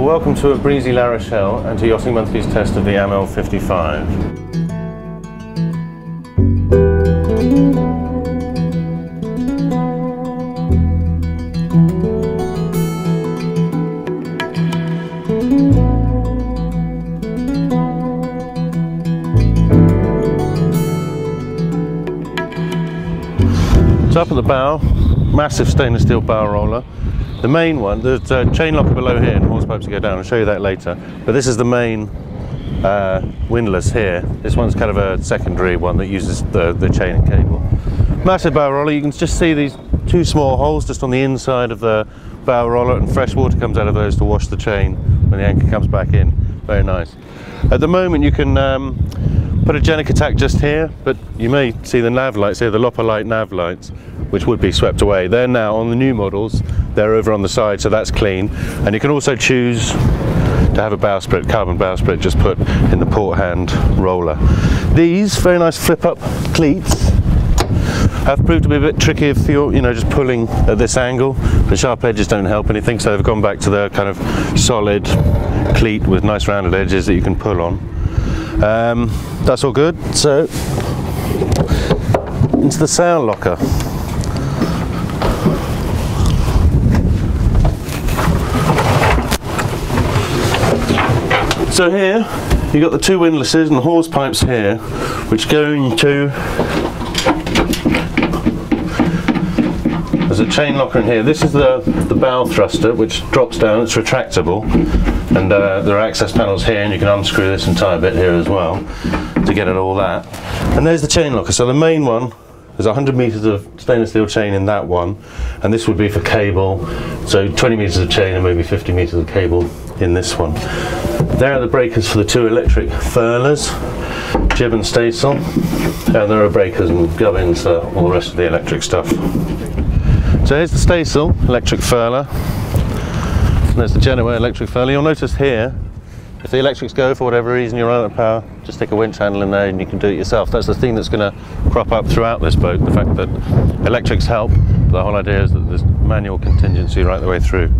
Well, welcome to a breezy La Rochelle and to Yachting Monthly's test of the AML 55. So up at the bow, massive stainless steel bow roller. The main one, there's a chain locker below here and hose pipes to go down. I'll show you that later. But this is the main windlass here. This one's kind of a secondary one that uses the chain and cable. Massive bow roller. You can just see these two small holes just on the inside of the bow roller, and fresh water comes out of those to wash the chain when the anchor comes back in. Very nice. At the moment you can put a Jenica tack just here, but you may see the nav lights here, the Lopper Light nav lights, which would be swept away. They're now on the new models, they're over on the side, so that's clean. And you can also choose to have a bowsprit, carbon bowsprit, just put in the port hand roller. These very nice flip up cleats have proved to be a bit tricky if you're, just pulling at this angle. The sharp edges don't help anything, so they've gone back to the kind of solid cleat with nice rounded edges that you can pull on. That's all good. So into the sail locker. So here you've got the two windlasses and the hawse pipes here, which go into, there's a chain locker in here. This is the bow thruster, which drops down, it's retractable, and there are access panels here, and you can unscrew this entire bit here as well to get at all that. And there's the chain locker. So the main one, there's 100 meters of stainless steel chain in that one, and this would be for cable, so 20 meters of chain and maybe 50 meters of cable in this one. There are the breakers for the two electric furlers, jib and staysail, and there are breakers and gubbins for all the rest of the electric stuff. So here's the staysail, electric furler, and there's the Genoa electric furler. You'll notice here, if the electrics go for whatever reason, you're out of power, just stick a winch handle in there and you can do it yourself. That's the thing that's going to crop up throughout this boat, the fact that electrics help. The whole idea is that there's manual contingency right the way through.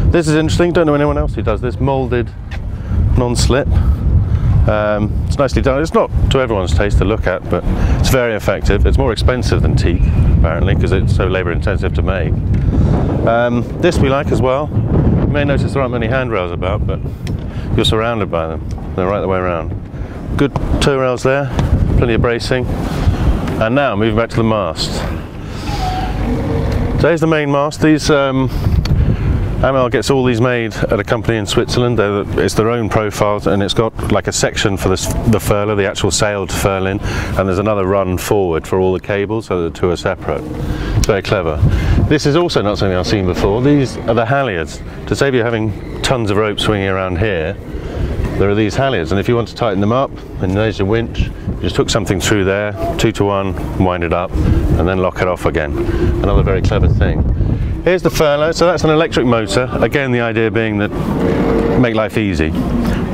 This is interesting, don't know anyone else who does this, moulded non-slip. It's nicely done. It's not to everyone's taste to look at, but it's very effective. It's more expensive than teak, apparently, because it's so labour intensive to make. This we like as well. You may notice there aren't many handrails about, but you're surrounded by them. They're right the way around. Good tow rails there, plenty of bracing. And now moving back to the mast. So here's the main mast. These AML gets all these made at a company in Switzerland. It's their own profiles, and it's got like a section for the furler, the actual sail to furl in, and there's another run forward for all the cables, so the two are separate. It's very clever. This is also not something I've seen before. These are the halyards. To save you having tons of rope swinging around here, there are these halyards, and if you want to tighten them up, and there's your winch, you just hook something through there, 2 to 1, wind it up, and then lock it off again. Another very clever thing. Here's the furlough, so that's an electric motor. Again, the idea being that make life easy,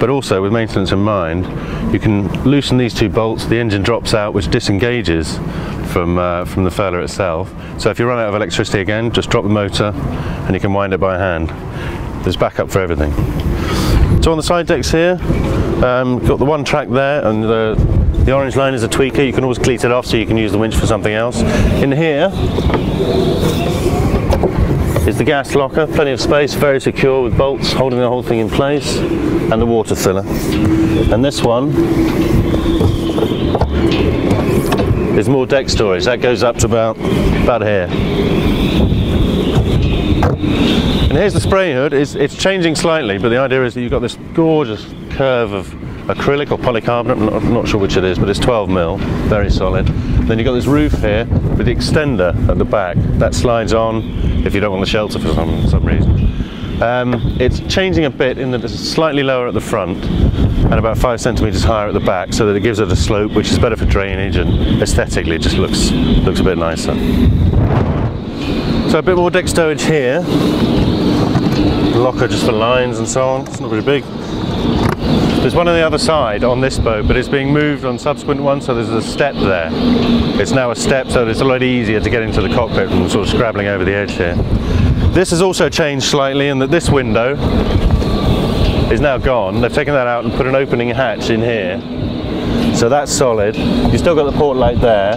but also with maintenance in mind, you can loosen these two bolts, the engine drops out, which disengages from the furler itself. So if you run out of electricity again, just drop the motor and you can wind it by hand. There's backup for everything. So on the side decks here, got the one track there, and the orange line is a tweaker. You can always cleat it off so you can use the winch for something else. In here is the gas locker, plenty of space, very secure with bolts holding the whole thing in place, and the water filler. And this one is more deck storage. That goes up to about here. And here's the spray hood. It's changing slightly, but the idea is that you've got this gorgeous curve of acrylic or polycarbonate, I'm not sure which it is, but it's 12mm, very solid. Then you've got this roof here with the extender at the back. That slides on if you don't want the shelter for some reason. It's changing a bit in that it's slightly lower at the front and about 5 centimeters higher at the back, so that it gives it a slope which is better for drainage, and aesthetically it just looks a bit nicer. So a bit more deck stowage here. Locker just for lines and so on. It's not very big. There's one on the other side on this boat, but it's being moved on subsequent ones, so there's a step there. It's now a step, so it's a lot easier to get into the cockpit and sort of scrabbling over the edge here. This has also changed slightly in that this window is now gone. They've taken that out and put an opening hatch in here. So that's solid. You've still got the port light there,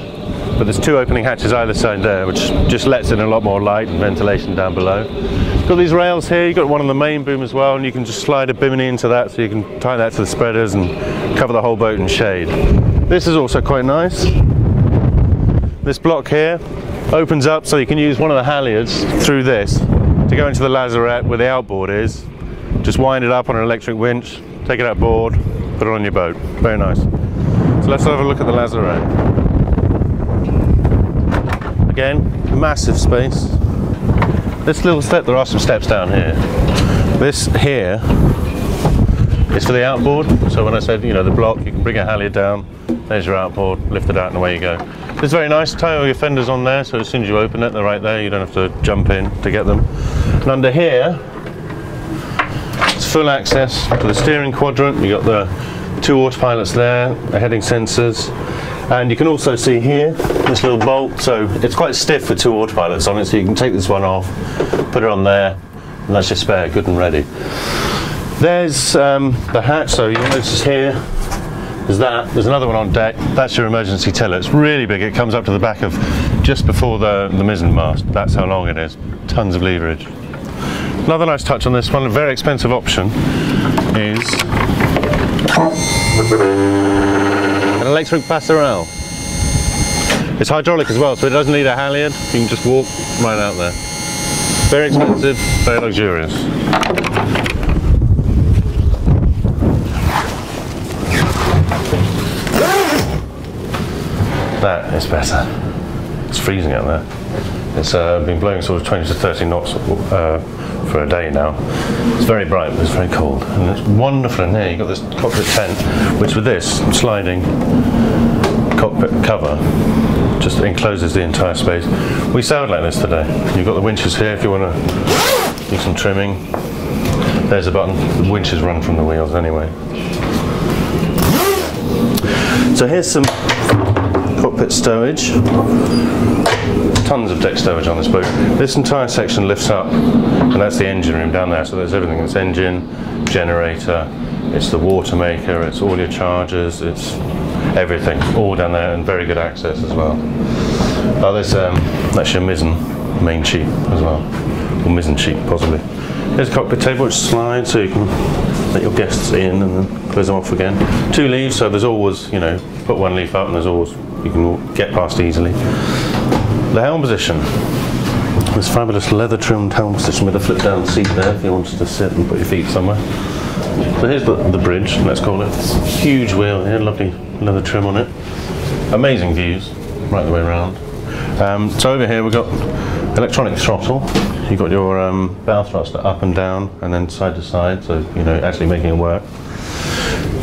but there's 2 opening hatches either side there, which just lets in a lot more light and ventilation down below. You've got these rails here, you've got one on the main boom as well, and you can just slide a bimini into that, so you can tie that to the spreaders and cover the whole boat in shade. This is also quite nice. This block here opens up so you can use one of the halyards through this to go into the lazarette where the outboard is. Just wind it up on an electric winch, take it outboard, put it on your boat. Very nice. So let's have a look at the lazarette. Again, massive space. This little step, there are some steps down here. This here is for the outboard. So when I said, you know, the block, you can bring a halyard down, there's your outboard, lift it out and away you go. This is very nice, tie all your fenders on there, so as soon as you open it, they're right there, you don't have to jump in to get them. And under here, it's full access to the steering quadrant. You've got the 2 autopilots there, the heading sensors, and you can also see here, this little bolt, so it's quite stiff with 2 autopilots on it, so you can take this one off, put it on there, and that's your spare, good and ready. There's the hatch, so you'll notice here, there's another one on deck, that's your emergency tiller. It's really big, it comes up to the back of just before the mizzen mast. That's how long it is, tons of leverage. Another nice touch on this one, a very expensive option, is an electric passerelle. It's hydraulic as well, so it doesn't need a halyard, you can just walk right out there. Very expensive, very luxurious. That is better. It's freezing out there. It's been blowing sort of 20 to 30 knots for a day now. It's very bright, but it's very cold. And it's wonderful in here. You've got this cockpit tent, which with this sliding cockpit cover just encloses the entire space. We sailed like this today. You've got the winches here if you want to do some trimming. There's a button. The winches run from the wheels anyway. So here's some cockpit stowage. Tons of deck stowage on this boat. This entire section lifts up, and that's the engine room down there. So there's everything. It's engine, generator, it's the water maker, it's all your chargers, it's everything, all down there, and very good access as well. Oh, there's that's your mizzen main sheet as well, or mizzen sheet possibly. There's a cockpit table which slides, so you can let your guests in and then close them off again. 2 leaves, so there's always, you know, put 1 leaf up and there's always, you can get past easily. The helm position. This fabulous leather trimmed helm position with a flip down seat there if you wanted to sit and put your feet somewhere. So here's the bridge, let's call it. Huge wheel here, lovely leather trim on it. Amazing views right the way around. So over here we've got electronic throttle. You've got your bow thruster up and down and then side to side, so you know, actually making it work.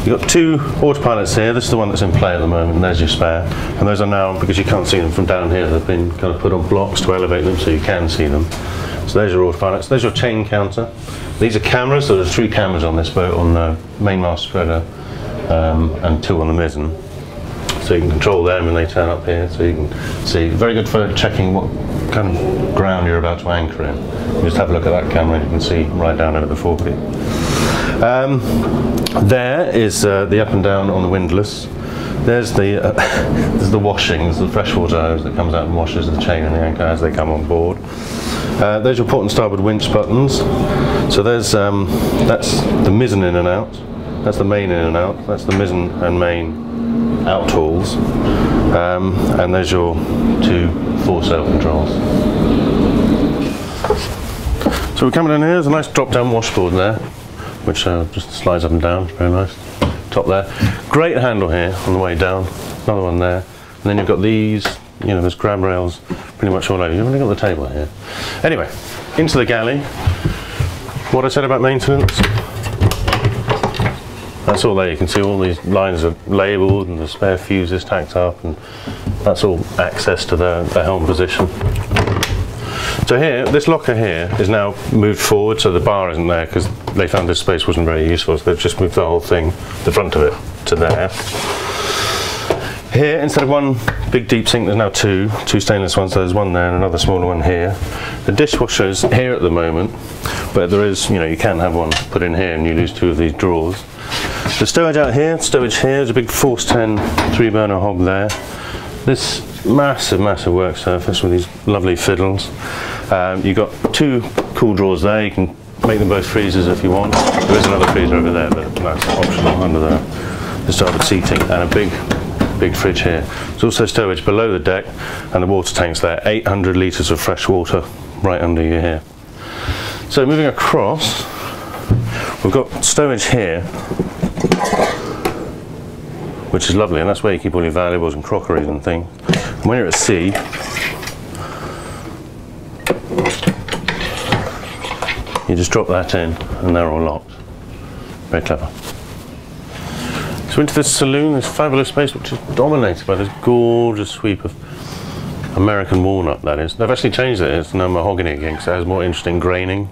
You've got 2 autopilots here. This is the one that's in play at the moment, and there's your spare. And those are now, because you can't see them from down here, they've been kind of put on blocks to elevate them so you can see them. So there's your autopilots. There's your chain counter. These are cameras, so there's 3 cameras on this boat, on the mainmast spreader and 2 on the mizzen. So you can control them when they turn up here, so you can see. Very good for checking what kind of ground you're about to anchor in. You just have a look at that camera and you can see right down over the forepeak. There is the up and down on the windlass. There's the washing, there's the freshwater hose that comes out and washes the chain and the anchor as they come on board. There's your port and starboard winch buttons. So there's that's the mizzen in and out. That's the main in and out. That's the mizzen and main out tools. And there's your 2 foresail controls. So we're coming in here, there's a nice drop down washboard there, which just slides up and down, very nice. Top there. Great handle here on the way down, another one there. And then you've got these, you know, there's grab rails pretty much all over. You've only got the table here. Anyway, into the galley. What I said about maintenance, that's all there. You can see all these lines are labelled and the spare fuses tacked up, and that's all access to the helm position. So here, this locker here is now moved forward, so the bar isn't there because they found this space wasn't very useful, so they've just moved the whole thing, the front of it, to there. Here, instead of one big deep sink, there's now two stainless ones. So there's one there and another smaller one here. The dishwasher's here at the moment, but there is, you know, you can have one put in here and you lose two of these drawers. The stowage out here, stowage here, there's a big Force 10 3-burner hob there. This massive work surface with these lovely fiddles. You've got two cool drawers there. You can make them both freezers if you want. There is another freezer over there, but that's optional under the starboard seating, and a big fridge here. There's also stowage below the deck, and the water tanks there. 800 litres of fresh water right under you here. So moving across, we've got stowage here, which is lovely, and that's where you keep all your valuables and crockeries and things. And when you're at sea, you just drop that in and they're all locked. Very clever. So into this saloon, this fabulous space which is dominated by this gorgeous sweep of American walnut, that is. They've actually changed it, it's now mahogany again because it has more interesting graining,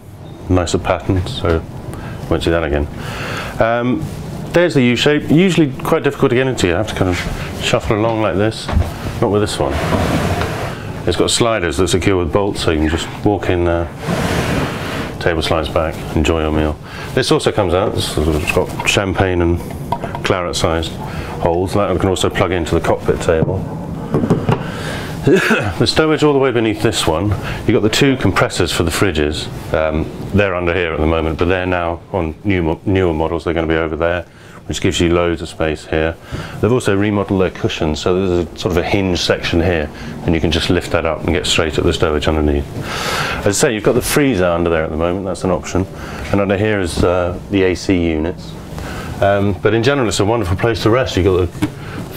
nicer patterns, so won't see that again. There's the U-shape, usually quite difficult to get into. You have to kind of shuffle along like this. Not with this one. It's got sliders that secure with bolts, so you can just walk in there, table slides back, enjoy your meal. This also comes out, it's got champagne and claret sized holes. That can also plug into the cockpit table. The stowage all the way beneath this one, you've got the two compressors for the fridges. They're under here at the moment, but they're now on newer models, they're going to be over there, which gives you loads of space here. They've also remodeled their cushions, so there's a sort of a hinge section here, and you can just lift that up and get straight at the stowage underneath. As I say, you've got the freezer under there at the moment, that's an option, and under here is the AC units. But in general, it's a wonderful place to rest. You've got the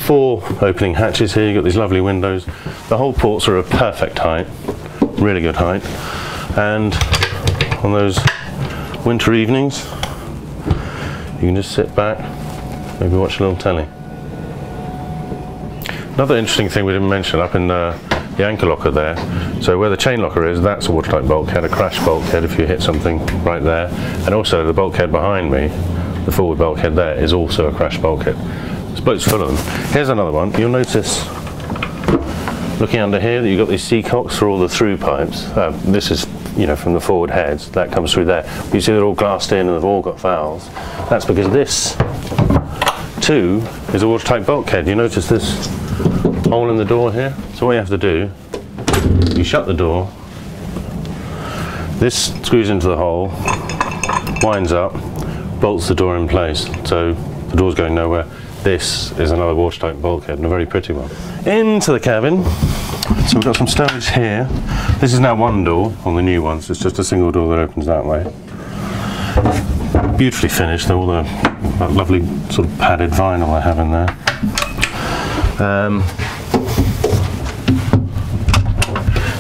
4 opening hatches here, you've got these lovely windows. The whole ports are a perfect height, really good height, and on those winter evenings, you can just sit back, maybe watch a little telly. Another interesting thing we didn't mention up in the anchor locker there, so where the chain locker is, that's a watertight bulkhead, a crash bulkhead if you hit something right there, and also the bulkhead behind me, the forward bulkhead there, is also a crash bulkhead. This boat's full of them. Here's another one. You'll notice, looking under here, that you've got these seacocks for all the through pipes. This is, you know, from the forward heads, that comes through there. You see they're all glassed in and they've all got valves. That's because this, too, is a watertight bulkhead. You notice this hole in the door here? So what you have to do, you shut the door, this screws into the hole, winds up, bolts the door in place, so the door's going nowhere. This is another watertight bulkhead, and a very pretty one. Into the cabin. So we've got some stowage here. This is now one door on the new ones. It's just a single door that opens that way. Beautifully finished. All the lovely sort of padded vinyl I have in there.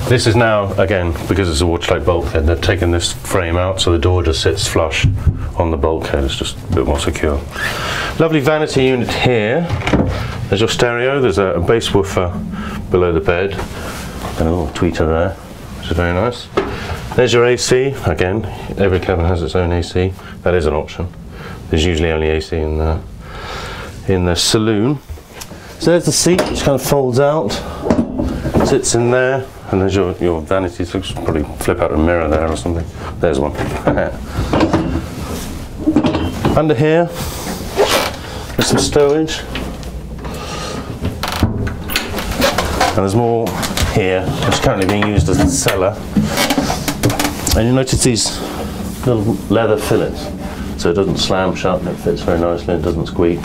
This is now, again, because it's a watertight bulkhead, they've taken this frame out so the door just sits flush on the bulkhead. It's just a bit more secure. Lovely vanity unit here. There's your stereo. There's a bass woofer below the bed and a little tweeter there, which is very nice. There's your AC. Again, every cabin has its own AC. That is an option. There's usually only AC in the saloon. So there's the seat, which kind of folds out, sits in there, and there's your vanity. So probably flip out a mirror there or something. There's one. Under here, there's some stowage. And there's more here, which is currently being used as a cellar. And you notice these little leather fillets. So it doesn't slam shut, and it fits very nicely, it doesn't squeak.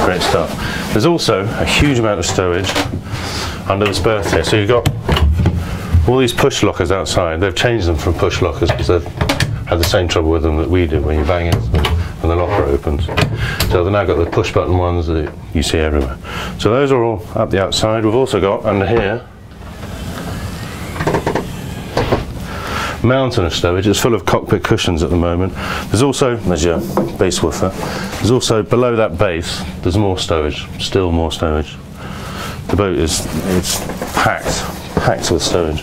Great stuff. There's also a huge amount of stowage under this berth here. So you've got all these push lockers outside. They've changed them from push lockers because they've had the same trouble with them that we did when you bang it and the locker opens. So they've now got the push button ones that you see everywhere. So those are all up the outside. We've also got under here mountain of stowage. It's full of cockpit cushions at the moment. There's also, there's your base woofer. There's also below that base, there's more stowage, still more stowage. The boat is, it's packed with stowage.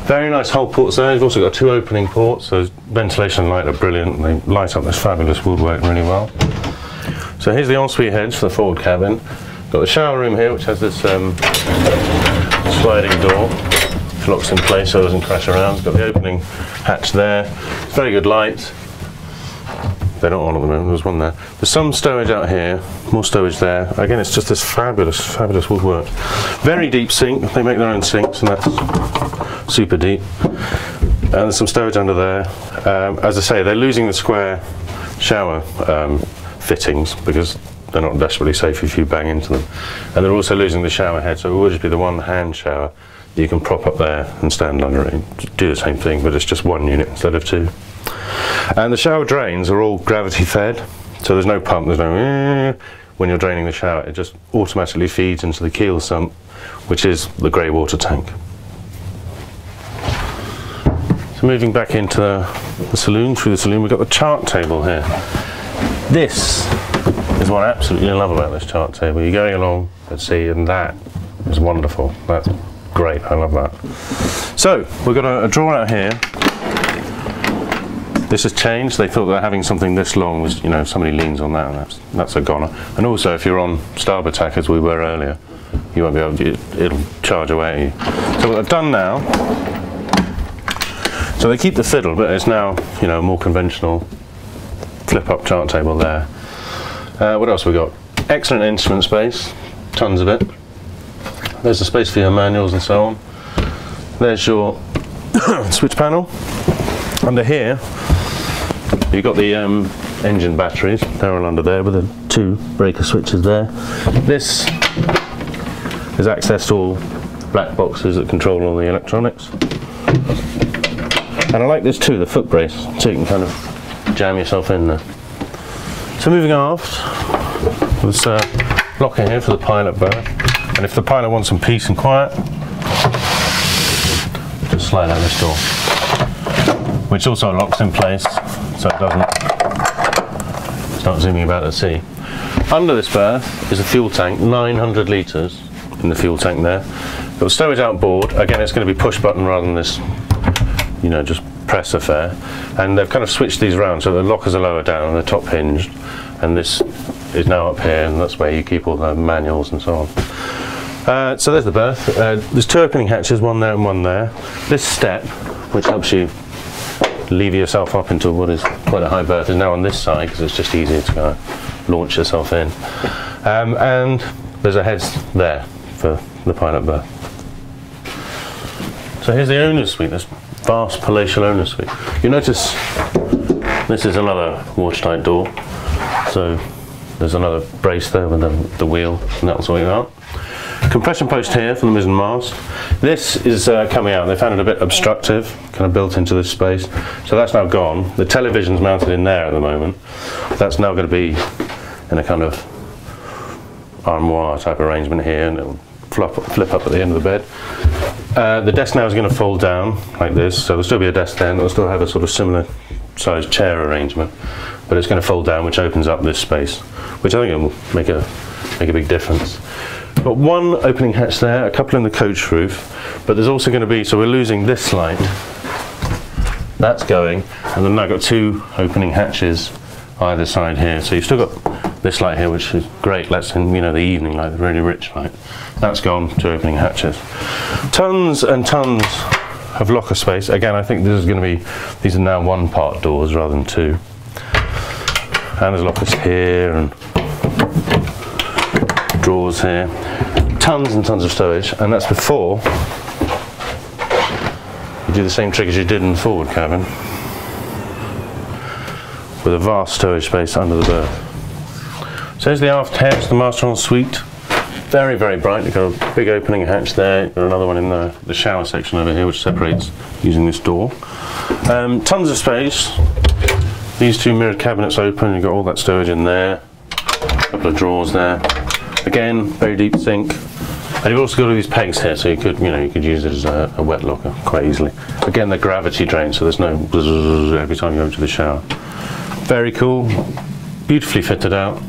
Very nice hull ports there. You've also got 2 opening ports, so ventilation and light are brilliant. They light up this fabulous woodwork really well. So here's the ensuite heads for the forward cabin. Got the shower room here, which has this sliding door, which locks in place so it doesn't crash around. It's got the opening hatch there. It's very good light. They're not on at the moment, there's one there. There's some stowage out here, more stowage there. Again, it's just this fabulous, fabulous woodwork. Very deep sink, they make their own sinks and that's super deep. And there's some stowage under there. As I say, they're losing the square shower fittings because they're not desperately safe if you bang into them. And they're also losing the shower head, so it will just be the one hand shower that you can prop up there and stand under it and do the same thing, but it's just one unit instead of two. And the shower drains are all gravity fed, so there's no pump, there's no when you're draining the shower, it just automatically feeds into the keel sump, which is the grey water tank. So moving back into the saloon, through the saloon, we've got the chart table here. This is what I absolutely love about this chart table. You're going along at sea and that is wonderful. That's great, I love that. So we've got a drawer out here. This has changed. They thought that having something this long was, you know, somebody leans on that and that's a goner. And also if you're on starboard tack as we were earlier, you won't be able to, it'll charge away at you. So what I've done now, so they keep the fiddle, but it's now, you know, a more conventional flip up chart table there. What else have we got? Excellent instrument space, tons of it. There's the space for your manuals and so on. There's your switch panel. Under here, you've got the engine batteries. They're all under there with the two breaker switches there. This is access to all black boxes that control all the electronics. And I like this too, the foot brace, so you can kind of jam yourself in there. So moving aft, there's a locker here for the pilot berth. And if the pilot wants some peace and quiet, just slide out this door, which also locks in place so it doesn't start zooming about at sea. Under this berth is a fuel tank, 900 litres in the fuel tank there. Got stowage outboard. Again, it's going to be push button rather than this, you know, just press affair. And they've kind of switched these around so the lockers are lower down and the top hinged, and this is now up here, and that's where you keep all the manuals and so on. So there's the berth. There's two opening hatches, one there and one there. This step, which helps you lever yourself up into what is quite a high berth, is now on this side because it's just easier to kind of launch yourself in. And there's a heads there for the pilot berth. So here's the owner's suite, this vast palatial owner's suite. You notice this is another watertight door, so there's another brace there with the wheel, and that'll sort you out. Compression post here for the mizzen mast. This is coming out. They found it a bit obstructive, kind of built into this space, so that's now gone. The television's mounted in there at the moment. That's now going to be in a kind of armoire type arrangement here, and it'll flip up at the end of the bed. The desk now is going to fold down like this, so there'll still be a desk there, and it'll still have a sort of similar sized chair arrangement, but it's going to fold down, which opens up this space, which I think will make a big difference. Got one opening hatch there, a couple in the coach roof, but there's also going to be, so we're losing this light, that's going, and then I've got two opening hatches either side here, so you've still got this light here, which is great, lets in, you know, the evening light, the really rich light. That's gone, two opening hatches. Tons and tons of locker space. Again, I think this is going to be, these are now one part doors rather than two. And there's lockers here and drawers here. Tons and tons of stowage, and that's before you do the same trick as you did in the forward cabin, with a vast stowage space under the berth. So here's the aft hatch, the master en suite. Very, very bright. You've got a big opening hatch there. You've got another one in the shower section over here, which separates using this door. Tons of space. These two mirrored cabinets open. You've got all that stowage in there. A couple of drawers there. Again, very deep sink. And you've also got all these pegs here, so you could use it as a wet locker quite easily. Again, they're gravity drained, so there's no bzzz every time you go to the shower. Very cool. Beautifully fitted out.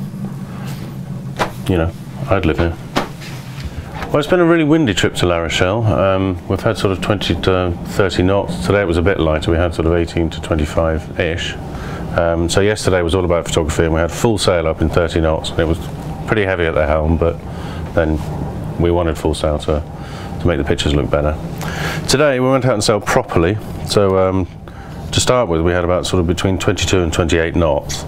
You know, I'd live here. Well, it's been a really windy trip to La Rochelle. We've had sort of 20 to 30 knots. Today it was a bit lighter. We had sort of 18 to 25-ish. So yesterday was all about photography, and we had full sail up in 30 knots, and it was pretty heavy at the helm, but then we wanted full sail to make the pictures look better. Today we went out and sailed properly, so to start with we had about sort of between 22 and 28 knots,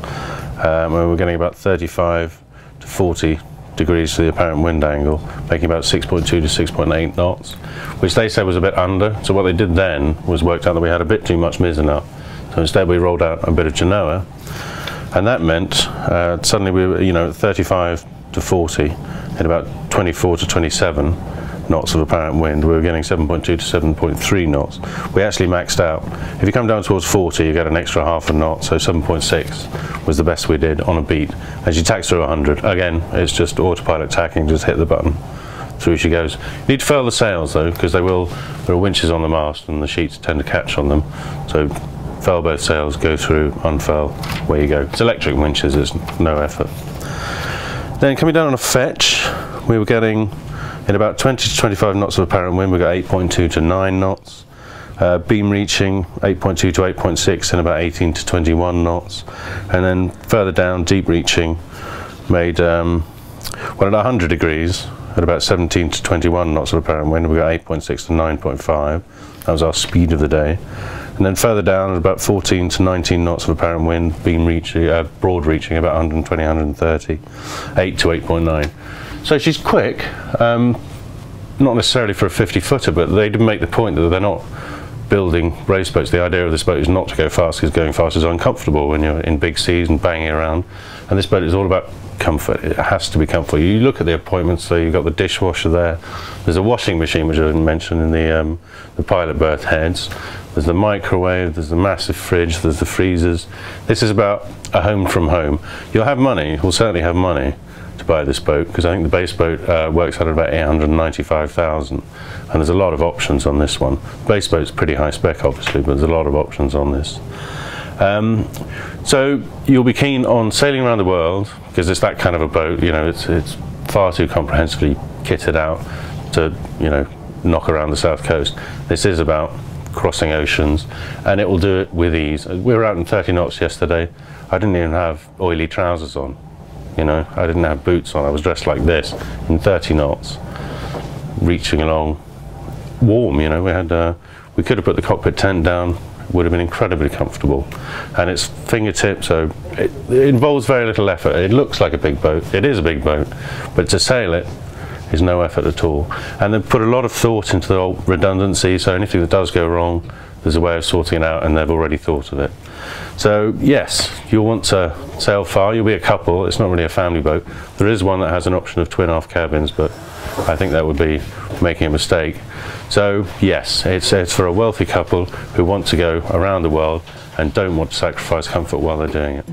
and we were getting about 35 to 40 degrees to the apparent wind angle, making about 6.2 to 6.8 knots, which they said was a bit under. So what they did then was worked out that we had a bit too much mizzen up, so instead we rolled out a bit of genoa, and that meant suddenly we were, you know, 35 to 40 at about 24 to 27 knots of apparent wind. We were getting 7.2 to 7.3 knots. We actually maxed out. If you come down towards 40, you get an extra half a knot, so 7.6 was the best we did on a beat. As you tack through 100, again, it's just autopilot tacking, just hit the button, through she goes. You need to furl the sails though, because there are winches on the mast and the sheets tend to catch on them. So furl both sails, go through, unfurl, where you go. It's electric winches, it's no effort. Then coming down on a fetch, we were getting in about 20 to 25 knots of apparent wind. We got 8.2 to 9 knots. Beam reaching 8.2 to 8.6 in about 18 to 21 knots. And then further down, deep reaching made, well, at 100 degrees, at about 17 to 21 knots of apparent wind, we got 8.6 to 9.5. That was our speed of the day. And then further down at about 14 to 19 knots of apparent wind, beam reaching, broad reaching about 120, 130, 8 to 8.9. So she's quick, not necessarily for a 50-footer, but they did make the point that they're not building race boats. The idea of this boat is not to go fast, because going fast is uncomfortable when you're in big seas and banging around. And this boat is all about comfort. It has to be comfortable. You look at the appointments, so you've got the dishwasher there. There's a washing machine, which I didn't mention, in the pilot berth heads. There's the microwave, there's the massive fridge, there's the freezers. This is about a home from home. You'll have money, we'll certainly have money to buy this boat, because I think the base boat works out at about 895,000, and there's a lot of options on this one. The base boat's pretty high spec obviously, but there's a lot of options on this. So you'll be keen on sailing around the world, because it's that kind of a boat, you know, it's far too comprehensively kitted out to, you know, knock around the south coast. This is about crossing oceans, and it will do it with ease. We were out in 30 knots yesterday. I didn't even have oily trousers on, you know, I didn't have boots on. I was dressed like this in 30 knots, reaching along warm, you know. We could have put the cockpit tent down, would have been incredibly comfortable, and it's fingertip, so it involves very little effort. It looks like a big boat, it is a big boat, but to sail it is no effort at all. And they put a lot of thought into the whole redundancy, so anything that does go wrong, there's a way of sorting it out, and they've already thought of it. So yes, you'll want to sail far. You'll be a couple, it's not really a family boat. There is one that has an option of twin aft cabins, but I think that would be making a mistake. So yes, it's for a wealthy couple who want to go around the world and don't want to sacrifice comfort while they're doing it.